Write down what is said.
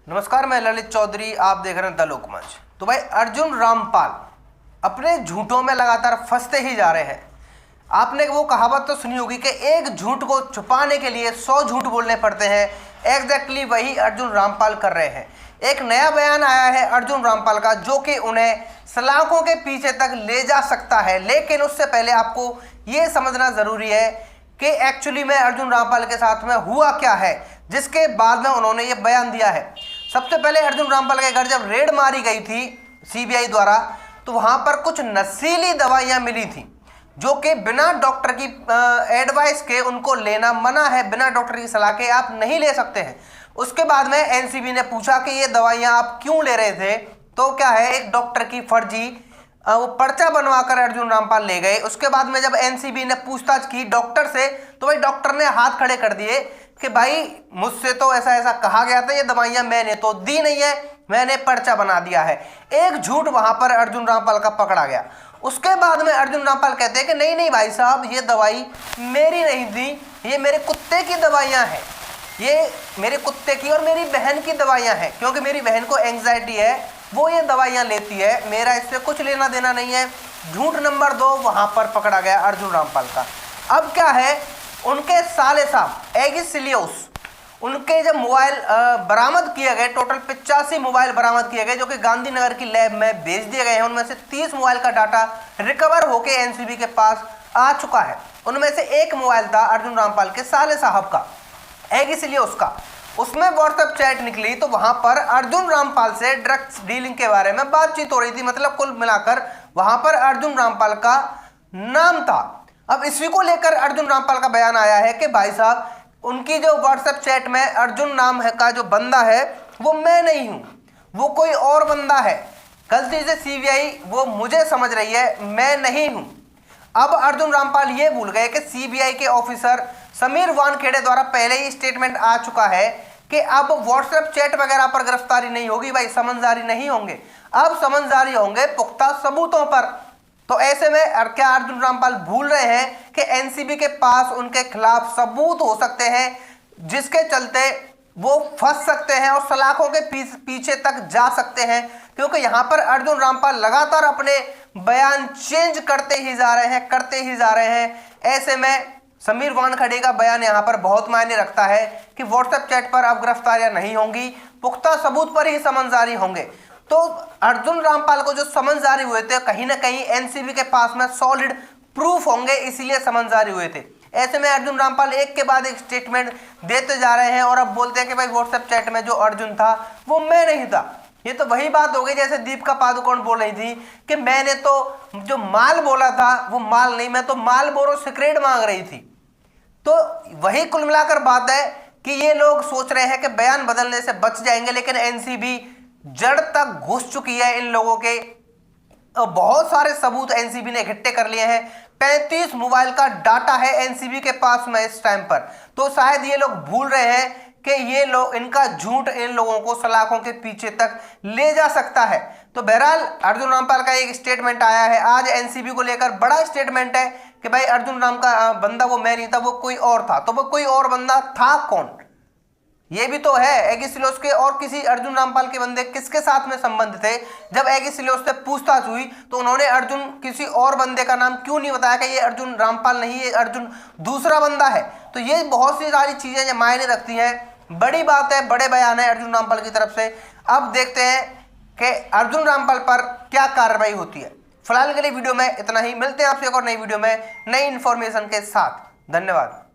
नमस्कार, मैं ललित चौधरी, आप देख रहे हैं द लोकमंच। तो भाई अर्जुन रामपाल अपने झूठों में लगातार फंसते ही जा रहे हैं। आपने वो कहावत तो सुनी होगी कि एक झूठ को छुपाने के लिए 100 झूठ बोलने पड़ते हैं। एग्जैक्टली वही अर्जुन रामपाल कर रहे हैं। एक नया बयान आया है अर्जुन रामपाल का, जो कि उन्हें सलाखों के पीछे तक ले जा सकता है। लेकिन उससे पहले आपको ये समझना ज़रूरी है कि एक्चुअली में अर्जुन रामपाल के साथ में हुआ क्या है, जिसके बाद में उन्होंने ये बयान दिया है। सबसे पहले अर्जुन रामपाल के घर जब रेड मारी गई थी सीबीआई द्वारा, तो वहाँ पर कुछ नशीली दवाइयाँ मिली थी, जो कि बिना डॉक्टर की एडवाइस के उनको लेना मना है। बिना डॉक्टर की सलाह के आप नहीं ले सकते हैं। उसके बाद में एनसीबी ने पूछा कि ये दवाइयाँ आप क्यों ले रहे थे, तो क्या है, एक डॉक्टर की फर्जी वो पर्चा बनवाकर अर्जुन रामपाल ले गए। उसके बाद में जब एनसीबी ने पूछताछ की डॉक्टर से, तो भाई डॉक्टर ने हाथ खड़े कर दिए कि भाई मुझसे तो ऐसा ऐसा कहा गया था, ये दवाइयाँ मैंने तो दी नहीं है, मैंने पर्चा बना दिया है। एक झूठ वहां पर अर्जुन रामपाल का पकड़ा गया। उसके बाद में अर्जुन रामपाल कहते हैं कि नहीं नहीं भाई साहब, ये दवाई मेरी नहीं दी, ये मेरे कुत्ते की दवाइयाँ हैं, ये मेरे कुत्ते की और मेरी बहन की दवाइयाँ हैं, क्योंकि मेरी बहन को एंग्जाइटी है, वो ये दवाइयाँ लेती है, मेरा इससे कुछ लेना देना नहीं है। झूठ नंबर 2 वहां पर पकड़ा गया अर्जुन रामपाल का। अब क्या है, उनके साले साहब एगिसिलियोस, उनके जब मोबाइल बरामद किए गए, टोटल 85 मोबाइल बरामद किए गए, जो कि गांधीनगर की लैब में भेज दिए गए हैं। उनमें से 30 मोबाइल का डाटा रिकवर होकर एनसीबी के पास आ चुका है। उनमें से एक मोबाइल था अर्जुन रामपाल के साले साहब का, एगिसिलियोस का। उसमें व्हाट्सएप चैट निकली, तो वहां पर अर्जुन रामपाल से ड्रग्स डीलिंग के बारे में बातचीत हो रही थी। मतलब कुल मिलाकर वहां पर अर्जुन रामपाल का नाम था। अब इसी को लेकर अर्जुन रामपाल का बयान आया है कि भाई साहब, उनकी जो व्हाट्सएप चैट में अर्जुन नाम है का जो बंदा है, वो मैं नहीं हूं, वो कोई और बंदा है। गलती से सीबीआई वो मुझे समझ रही है, मैं नहीं हूं। अब अर्जुन रामपाल ये भूल गए कि सीबीआई के ऑफिसर समीर वानखेड़े द्वारा पहले ही स्टेटमेंट आ चुका है कि अब व्हाट्सएप चैट वगैरह पर गिरफ्तारी नहीं होगी भाई, समन जारी नहीं होंगे, अब समन जारी होंगे पुख्ता सबूतों पर। तो ऐसे में क्या अर्जुन रामपाल भूल रहे हैं कि एनसीबी के पास उनके खिलाफ सबूत हो सकते हैं, जिसके चलते वो फंस सकते हैं और सलाखों के पीछे तक जा सकते हैं। क्योंकि यहाँ पर अर्जुन रामपाल लगातार अपने बयान चेंज करते ही जा रहे हैं। ऐसे में समीर वानखेड़े का बयान यहाँ पर बहुत मायने रखता है कि व्हाट्सएप चैट पर अब गिरफ्तारियां नहीं होंगी, पुख्ता सबूत पर ही समन जारी होंगे। तो अर्जुन रामपाल को जो समन जारी हुए थे, कहीं ना कहीं एनसीबी के पास में सॉलिड प्रूफ होंगे, इसीलिए समन जारी हुए थे। ऐसे में अर्जुन रामपाल एक के बाद एक स्टेटमेंट देते जा रहे हैं और अब बोलते हैं कि भाई व्हाट्सएप चैट में जो अर्जुन था वो मैं नहीं था। ये तो वही बात हो गई जैसे दीपिका पादुकोण बोल रही थी कि मैंने तो जो माल बोला था वो माल नहीं, मैं तो माल बोरो सिगरेट मांग रही थी। तो वही कुल मिलाकर बात है कि ये लोग सोच रहे हैं कि बयान बदलने से बच जाएंगे, लेकिन एनसीबी जड़ तक घुस चुकी है इन लोगों के। बहुत सारे सबूत एनसीबी ने इकट्ठे कर लिए हैं। 35 मोबाइल का डाटा है एनसीबी के पास में इस टाइम पर। तो शायद ये लोग भूल रहे हैं कि ये लोग, इनका झूठ इन लोगों को सलाखों के पीछे तक ले जा सकता है। तो बहरहाल अर्जुन रामपाल का एक स्टेटमेंट आया है आज एनसीबी को लेकर, बड़ा स्टेटमेंट है कि भाई अर्जुन राम का बंदा वो मैं नहीं था, वो कोई और था। तो वो कोई और बंदा था कौन, ये भी तो है। एगिसिलियोस के और किसी अर्जुन रामपाल के बंदे किसके साथ में संबंध थे? जब एगिसिलियोस से पूछताछ हुई तो उन्होंने अर्जुन किसी और बंदे का नाम क्यों नहीं बताया कि ये अर्जुन रामपाल नहीं, ये अर्जुन दूसरा बंदा है? तो ये बहुत सी सारी चीजें जो मायने रखती हैं। बड़ी बात है, बड़े बयान है अर्जुन रामपाल की तरफ से। अब देखते हैं कि अर्जुन रामपाल पर क्या कार्रवाई होती है। फिलहाल के लिए वीडियो में इतना ही, मिलते हैं आपसे एक और नई वीडियो में नई इंफॉर्मेशन के साथ। धन्यवाद।